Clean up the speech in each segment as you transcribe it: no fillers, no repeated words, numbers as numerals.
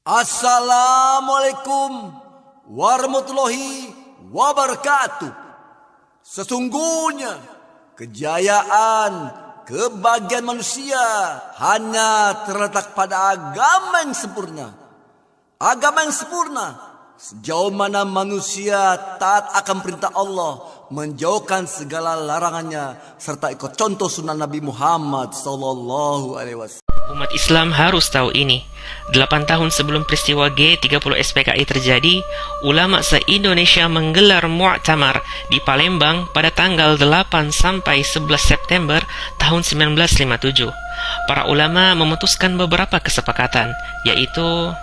Assalamualaikum warahmatullahi wabarakatuh. Sesungguhnya kejayaan, kebahagiaan manusia hanya terletak pada agama yang sempurna. Agama yang sempurna sejauh mana manusia taat akan perintah Allah, menjauhkan segala larangannya, serta ikut contoh sunnah Nabi Muhammad SAW. Umat Islam harus tahu ini. 8 tahun sebelum peristiwa G30 SPKI terjadi, ulama se-Indonesia menggelar Mu'tamar di Palembang pada tanggal 8 sampai 11 September tahun 1957. Para ulama memutuskan beberapa kesepakatan, yaitu: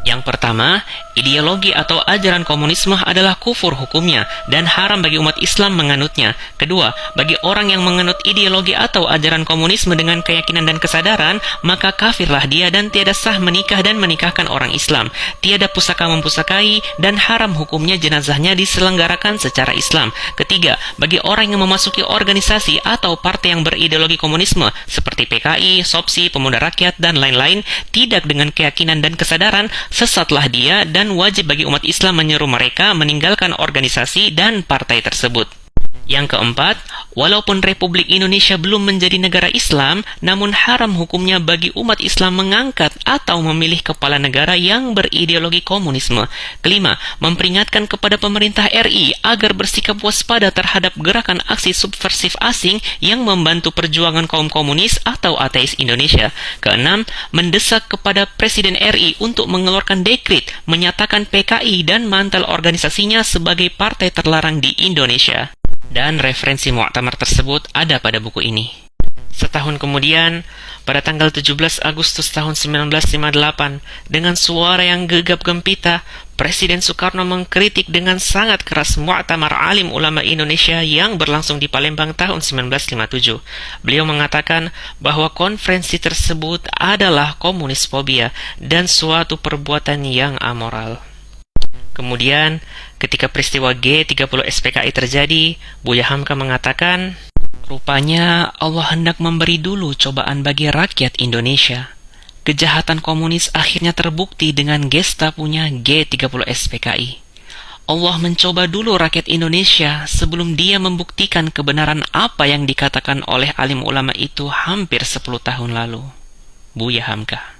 yang pertama, ideologi atau ajaran komunisme adalah kufur hukumnya dan haram bagi umat Islam menganutnya. Kedua, bagi orang yang menganut ideologi atau ajaran komunisme dengan keyakinan dan kesadaran, maka kafirlah dia dan tiada sah menikah dan menikahkan orang Islam. Tiada pusaka mempusakai dan haram hukumnya jenazahnya diselenggarakan secara Islam. Ketiga, bagi orang yang memasuki organisasi atau partai yang berideologi komunisme seperti PKI, SOPSI, Pemuda Rakyat, dan lain-lain, tidak dengan keyakinan dan kesadaran, sesatlah dia dan wajib bagi umat Islam menyeru mereka meninggalkan organisasi dan partai tersebut. Yang keempat, walaupun Republik Indonesia belum menjadi negara Islam, namun haram hukumnya bagi umat Islam mengangkat atau memilih kepala negara yang berideologi komunisme. Kelima, memperingatkan kepada pemerintah RI agar bersikap waspada terhadap gerakan aksi subversif asing yang membantu perjuangan kaum komunis atau ateis Indonesia. Keenam, mendesak kepada Presiden RI untuk mengeluarkan dekret menyatakan PKI dan mantel organisasinya sebagai partai terlarang di Indonesia. Dan referensi Mu'tamar tersebut ada pada buku ini. Setahun kemudian, pada tanggal 17 Agustus tahun 1958, dengan suara yang gegap gempita, Presiden Soekarno mengkritik dengan sangat keras Mu'tamar Alim Ulama Indonesia yang berlangsung di Palembang tahun 1957. Beliau mengatakan bahwa konferensi tersebut adalah komunisfobia dan suatu perbuatan yang amoral. Kemudian, ketika peristiwa G30 SPKI terjadi, Buya Hamka mengatakan, rupanya Allah hendak memberi dulu cobaan bagi rakyat Indonesia. Kejahatan komunis akhirnya terbukti dengan Gestapunya G30 SPKI. Allah mencoba dulu rakyat Indonesia sebelum dia membuktikan kebenaran apa yang dikatakan oleh alim ulama itu hampir 10 tahun lalu. Buya Hamka.